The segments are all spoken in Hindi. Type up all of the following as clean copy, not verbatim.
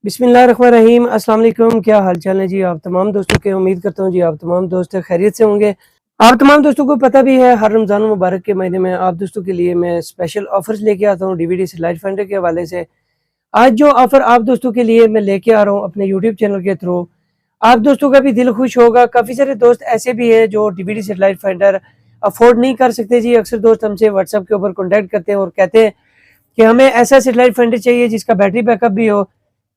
बिस्मिल्लाहिर्रहमानिर्रहीम। अस्सलाम वालेकुम। क्या हाल चाल है जी आप तमाम दोस्तों के। उम्मीद करता हूँ जी आप तमाम दोस्त खैरियत से होंगे। आप तमाम दोस्तों को पता भी है हर रमज़ान मुबारक के महीने में आप दोस्तों के लिए मैं स्पेशल ऑफर्स लेके आता हूँ डीवीडी स्लाइड फाइंडर के हवाले से। आज जो ऑफर आप दोस्तों के लिए मैं लेके आ रहा हूँ अपने यूट्यूब चैनल के थ्रू, आप दोस्तों का भी दिल खुश होगा। काफ़ी सारे दोस्त ऐसे भी हैं जो डीवीडी स्लाइड फाइंडर अफोर्ड नहीं कर सकते जी। अक्सर दोस्त हमसे व्हाट्सएप के ऊपर कॉन्टैक्ट करते हैं और कहते हैं कि हमें ऐसा सेटेलाइट फाइंडर चाहिए जिसका बैटरी बैकअप भी हो,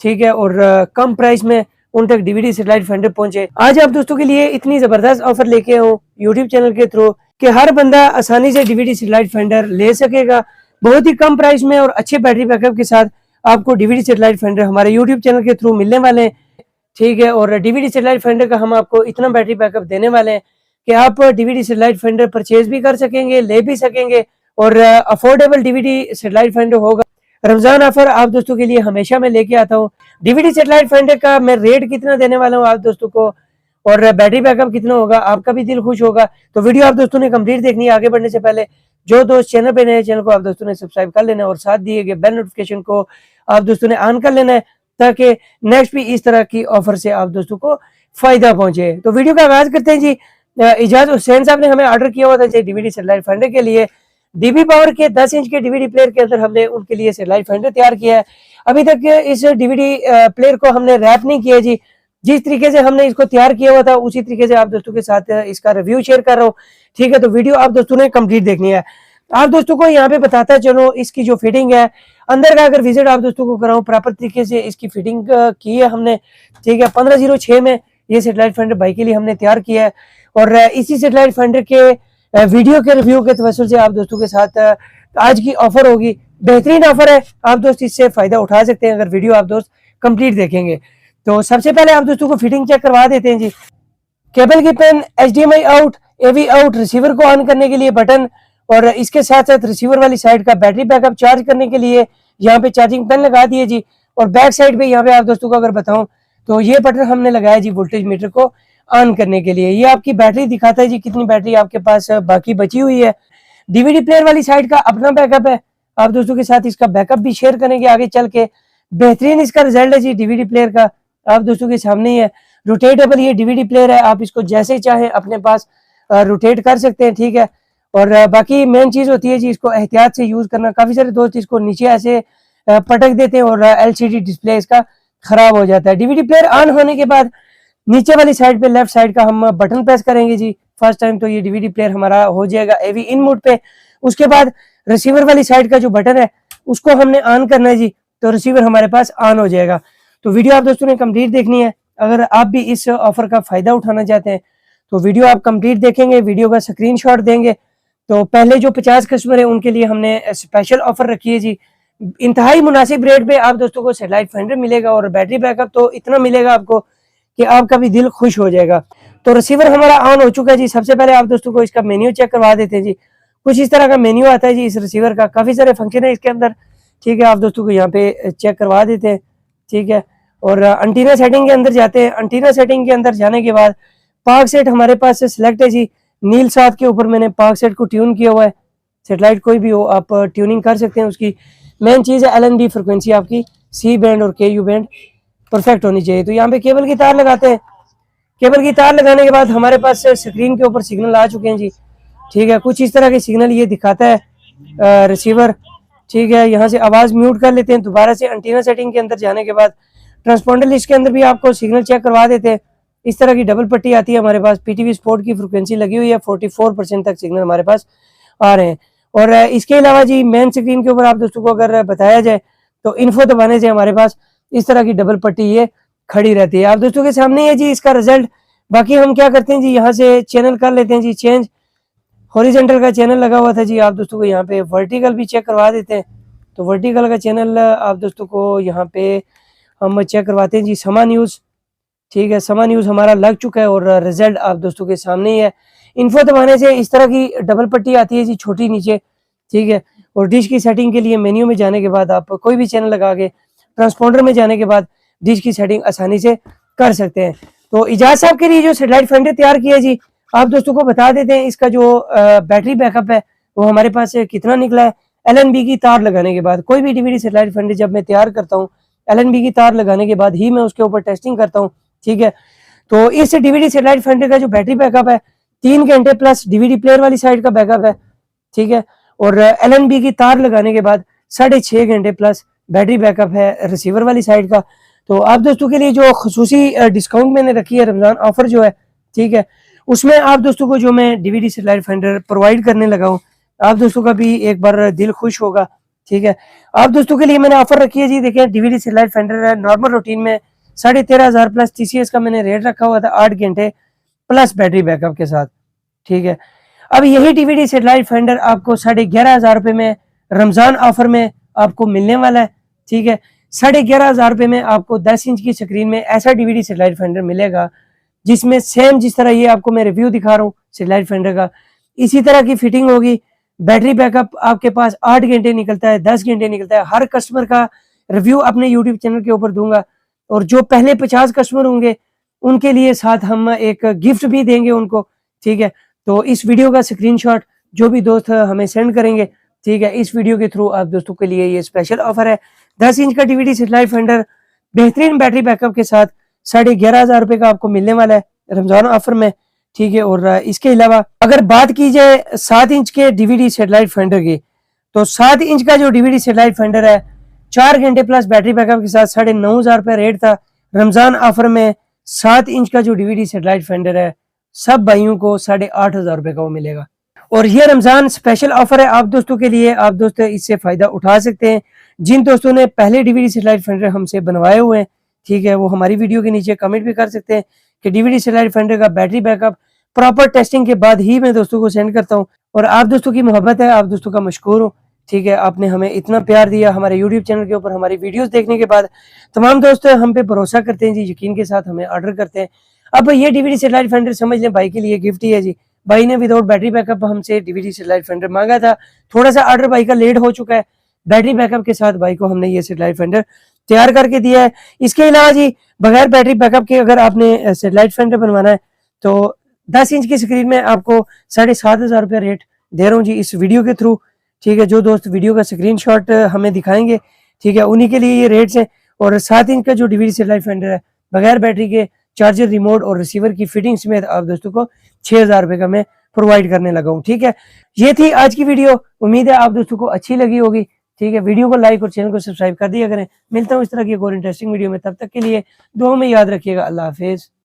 ठीक है, और कम प्राइस में उन तक डीवीडी सेटेलाइट फाइंडर पहुंचे। आज आप दोस्तों के लिए इतनी जबरदस्त ऑफर लेके आऊँ यूट्यूब चैनल के थ्रू कि हर बंदा आसानी से डीवीडी सेटेलाइट फाइंडर ले सकेगा बहुत ही कम प्राइस में और अच्छे बैटरी बैकअप के साथ। आपको डीवीडी सेटेलाइट फाइंडर हमारे यूट्यूब चैनल के थ्रू मिलने वाले हैं, ठीक है। और डीवीडी सेटेलाइट फाइंडर का हम आपको इतना बैटरी बैकअप देने वाले हैं कि आप डीवीडी सेटेलाइट फाइंडर परचेज भी कर सकेंगे, ले भी सकेंगे और अफोर्डेबल डीवीडी सेटेलाइट फाइंडर होगा। रमजान ऑफर आप दोस्तों के लिए हमेशा मैं लेके आता हूँ। डीवीडी सेटेलाइट फाइंडर का मैं रेट कितना देने वाला हूँ आप दोस्तों को और बैटरी बैकअप कितना होगा, आपका भी दिल खुश होगा। तो वीडियो आप दोस्तों ने कंप्लीट देखनी है। आगे बढ़ने से पहले जो दोस्त चैनल पे नए, चैनल को आप दोस्तों ने सब्सक्राइब कर लेना है और साथ दिए गए बेल नोटिफिकेशन को आप दोस्तों ने ऑन कर लेना है ताकि नेक्स्ट भी इस तरह की ऑफर से आप दोस्तों को फायदा पहुंचे। तो वीडियो का आगाज करते हैं जी। इजाज हुसैन साहब ने हमें ऑर्डर किया हुआ था डीवीडी सेटेलाइट फाइंडर के लिए। डीबी पावर के 10 इंच के डीवीडी प्लेयर के अंदर हमने उनके लिए सेटेलाइट फाइंडर तैयार किया है। अभी तक इस डीवीडी प्लेयर को हमने रैप नहीं किया जी। जिस तरीके से हमने इसको तैयार किया हुआ था उसी तरीके से आप दोस्तों के साथ इसका रिव्यू शेयर कर रहा हूँ, ठीक है। तो वीडियो आप दोस्तों ने कंप्लीट देखनी है। आप दोस्तों को यहाँ पे बताता चलो इसकी जो फिटिंग है अंदर का, अगर विजिट आप दोस्तों को कराऊं प्रॉपर तरीके से इसकी फिटिंग की है हमने, ठीक है। 1506 में ये सेटेलाइट फाइंडर भाई के लिए हमने तैयार किया है और इसी सेटेलाइट फाइंडर के वीडियो के रिव्यू के तवज्जुह से आप दोस्तों के साथ आज की ऑफर होगी। बेहतरीन ऑफर है, आप दोस्त इससे फायदा उठा सकते हैं अगर वीडियो आप दोस्त कंप्लीट देखेंगे। तो सबसे पहले आप दोस्तों को फिटिंग चेक करवा देते हैं जी। केबल की pin, HDMI out, AV out, receiver को ऑन करने के लिए बटन और इसके साथ साथ रिसीवर वाली साइड का बैटरी बैकअप चार्ज करने के लिए यहाँ पे चार्जिंग पिन लगा दिए जी। और बैक साइड पे यहाँ पे आप दोस्तों को अगर बताऊं तो ये बटन हमने लगाया जी वोल्टेज मीटर को ऑन करने के लिए। ये आपकी बैटरी दिखाता है जी कितनी बैटरी आपके पास बाकी बची हुई है। डीवीडी प्लेयर वाली साइड का अपना बैकअप है, आप दोस्तों के साथ इसका बैकअप भी शेयर करेंगे आगे चल के। बेहतरीन इसका रिजल्ट है जी डीवीडी प्लेयर का, आप दोस्तों के सामने ही है। रोटेटेबल ये डीवीडी प्लेयर है, आप इसको जैसे चाहे अपने पास रोटेट कर सकते हैं, ठीक है। और बाकी मेन चीज होती है जी इसको एहतियात से यूज करना। काफी सारे दोस्त इसको नीचे ऐसे पटक देते हैं और LCD डिस्प्ले इसका खराब हो जाता है। डीवीडी प्लेयर ऑन होने के बाद नीचे वाली साइड पे लेफ्ट साइड का हम बटन प्रेस करेंगे जी फर्स्ट टाइम, तो ये डीवीडी प्लेयर हमारा हो जाएगा AV इन मोड पे। उसके बाद रिसीवर वाली साइड का जो बटन है उसको हमने ऑन करना है जी, तो रिसीवर हमारे पास ऑन हो जाएगा। तो वीडियो आप दोस्तों ने कंप्लीट देखनी है। अगर आप भी इस ऑफर का फायदा उठाना चाहते हैं तो वीडियो आप कंप्लीट देखेंगे, वीडियो का स्क्रीनशॉट देंगे। तो पहले जो 50 कस्टमर है उनके लिए हमने स्पेशल ऑफर रखी है जी। इंतहाई मुनासिब रेट पे आप दोस्तों को सेटेलाइट फाइंडर मिलेगा और बैटरी बैकअप तो इतना मिलेगा आपको कि आपका भी दिल खुश हो जाएगा। तो रिसीवर हमारा ऑन हो चुका है जी। सबसे पहले आप दोस्तों को इसका मेन्यू चेक करवा देते हैं जी। कुछ इस तरह का मेन्यू आता है जी इस रिसीवर का। काफी सारे फंक्शन है इसके अंदर, ठीक है। आप दोस्तों को यहाँ पे चेक करवा देते हैं, ठीक है। और एंटीना सेटिंग के अंदर जाते हैं। एंटीना सेटिंग के अंदर जाने के बाद पार्क सेट हमारे पास से सिलेक्ट है जी। नील 7 के ऊपर मैंने पार्क सेट को ट्यून किया हुआ है। सेटेलाइट कोई भी हो आप ट्यूनिंग कर सकते हैं। उसकी मेन चीज है LNB फ्रिक्वेंसी आपकी C बैंड और KU बैंड परफेक्ट होनी चाहिए। तो यहाँ पे केबल की तार लगाते हैं। केबल की तार लगाने के बाद हमारे पास स्क्रीन के ऊपर सिग्नल आ चुके हैं जी, ठीक है। कुछ इस तरह के सिग्नल ये दिखाता है रिसीवर, ठीक है। यहाँ से आवाज म्यूट कर लेते हैं। दोबारा से एंटीना सेटिंग के अंदर जाने के बाद ट्रांसपोंडर लिस्ट के अंदर भी आपको सिग्नल चेक करवा देते हैं। इस तरह की डबल पट्टी आती है हमारे पास। PTV स्पोर्ट की फ्रिक्वेंसी लगी हुई है, 44% तक सिग्नल हमारे पास आ रहे हैं। और इसके अलावा जी मेन स्क्रीन के ऊपर आप दोस्तों को अगर बताया जाए तो इन्फो दबाने से हमारे पास इस तरह की डबल पट्टी ये खड़ी रहती है। आप दोस्तों के सामने है जी इसका रिजल्ट। बाकी हम क्या करते हैं जी यहाँ से चैनल कर लेते हैं जी चेंज। हॉरिजॉन्टल का चैनल लगा हुआ था जी, आप दोस्तों को यहाँ पे वर्टिकल भी चेक करवा देते हैं। तो वर्टिकल का चैनल आप दोस्तों को यहाँ पे हम चेक करवाते हैं जी समा न्यूज़, ठीक है। समा न्यूज़ हमारा लग चुका है और रिजल्ट आप दोस्तों के सामने ही है। इन्फो दबाने से इस तरह की डबल पट्टी आती है जी छोटी नीचे, ठीक है। और डिश की सेटिंग के लिए मेन्यू में जाने के बाद आप कोई भी चैनल लगा के ट्रांसपोंडर में जाने के बाद डिश की सेटिंग आसानी से कर सकते हैं। तो इजाज साहब के लिए जो सेटेलाइट फाइंडर तैयार किया जी आप दोस्तों को बता देते हैं। इसका जो बैटरी बैकअप है वो हमारे पास कितना निकला है। LNB की तार लगाने के बाद कोई भी डीवीडी सेटेलाइट फाइंडर जब मैं तैयार करता हूँ LNB की तार लगाने के बाद ही मैं उसके ऊपर टेस्टिंग करता हूँ। ठीक है, तो इस डीवीडी सेटेलाइट फाइंडर का जो बैटरी बैकअप है 3 घंटे प्लस डीवीडी प्लेयर वाली साइड का बैकअप है। ठीक है, और LNB की तार लगाने के बाद 6.5 घंटे प्लस बैटरी बैकअप है रिसीवर वाली साइड का। तो आप दोस्तों के लिए जो खसूसी डिस्काउंट मैंने रखी है, रमजान ऑफर जो है, ठीक है, उसमें आप दोस्तों को जो मैं डीवीडी सेटेलाइट फाइंडर प्रोवाइड करने लगा हूँ, आप दोस्तों का भी एक बार दिल खुश होगा। ठीक है, आप दोस्तों के लिए मैंने ऑफर रखी है जी। देखिए, डीवीडी सेटेलाइट फाइंडर है नॉर्मल रूटीन में 13,500 प्लस TCS का मैंने रेट रखा हुआ था 8 घंटे प्लस बैटरी बैकअप के साथ। ठीक है, अब यही डीवीडी सेटेलाइट फाइंडर आपको 11,500 रुपये में रमजान ऑफर में आपको मिलने वाला है। ठीक है, 11,500 रुपये में आपको 10 इंच की स्क्रीन में ऐसा डीवीडी सेटेलाइट फाइंडर मिलेगा जिसमें सेम जिस तरह ये आपको मैं रिव्यू दिखा रहा हूँ सेटेलाइट फाइंडर का, इसी तरह की फिटिंग होगी। बैटरी बैकअप आपके पास 8 घंटे निकलता है, 10 घंटे निकलता है। हर कस्टमर का रिव्यू अपने यूट्यूब चैनल के ऊपर दूंगा, और जो पहले 50 कस्टमर होंगे उनके लिए साथ हम एक गिफ्ट भी देंगे उनको। ठीक है, तो इस वीडियो का स्क्रीनशॉट जो भी दोस्त हमें सेंड करेंगे, ठीक है, इस वीडियो के थ्रू आप दोस्तों के लिए ये स्पेशल ऑफर है। 10 इंच का डीवीडी सेटेलाइट फाइंडर बेहतरीन बैटरी बैकअप के साथ 11,500 रुपये का आपको मिलने वाला है रमजान ऑफर में। ठीक है, और इसके अलावा अगर बात की जाए 7 इंच के डीवीडी सेटेलाइट फाइंडर की, तो 7 इंच का जो डीवीडी सेटेलाइट फाइंडर है 4 घंटे प्लस बैटरी बैकअप के साथ 9,500 रुपये रेट था। रमजान ऑफर में 7 इंच का जो डीवीडी सेटेलाइट फाइंडर है सब भाइयों को 8,500 रुपये का वो मिलेगा। और ये रमजान स्पेशल ऑफर है आप दोस्तों के लिए, आप दोस्त इससे फायदा उठा सकते हैं। जिन दोस्तों ने पहले डीवीडी सेटेलाइट फाइंडर हमसे बनवाए हुए हैं, ठीक है, वो हमारी वीडियो के नीचे कमेंट भी कर सकते हैं कि डीवीडी सेटेलाइट फाइंडर का बैटरी बैकअप प्रॉपर टेस्टिंग के बाद ही मैं दोस्तों को सेंड करता हूँ। और आप दोस्तों की मोहब्बत है, आप दोस्तों का मशकूर हूँ। ठीक है, आपने हमें इतना प्यार दिया हमारे यूट्यूब चैनल के ऊपर। हमारी वीडियोस देखने के बाद तमाम दोस्त हम पे भरोसा करते हैं जी, यकीन के साथ हमें ऑर्डर करते हैं। अब ये डीवीडी सेटेलाइट फाइंडर समझ लें भाई के लिए गिफ्ट ही है जी। भाई ने विदाउट बैटरी बैकअप हमसे डीवीडी सेटेलाइट फाइंडर मांगा था, थोड़ा सा ऑर्डर भाई का लेट हो चुका है। बैटरी बैकअप के साथ भाई को हमने ये सेटेलाइट फाइंडर तैयार करके दिया है। इसके अलावा जी बगैर बैटरी बैकअप के अगर आपने सेटेलाइट फाइंडर बनवाना है तो 10 इंच की स्क्रीन में आपको 7,500 रुपये रेट दे रहा हूँ जी इस वीडियो के थ्रू। ठीक है, जो दोस्त वीडियो का स्क्रीनशॉट हमें दिखाएंगे, ठीक है, उन्हीं के लिए ये रेट्स हैं। और 7 इंच का जो डीवीडी सेटेलाइट फाइंडर है बगैर बैटरी के चार्जर, रिमोट और रिसीवर की फिटिंग समेत आप दोस्तों को 6,000 रुपये का मैं प्रोवाइड करने लगा हूँ। ठीक है, ये थी आज की वीडियो, उम्मीद है आप दोस्तों को अच्छी लगी होगी। ठीक है, वीडियो को लाइक और चैनल को सब्सक्राइब कर दिया करें। मिलता हूँ इस तरह की एक और इंटरेस्टिंग वीडियो में, तब तक के लिए दुआ में याद रखिएगा। अल्लाह हाफिज।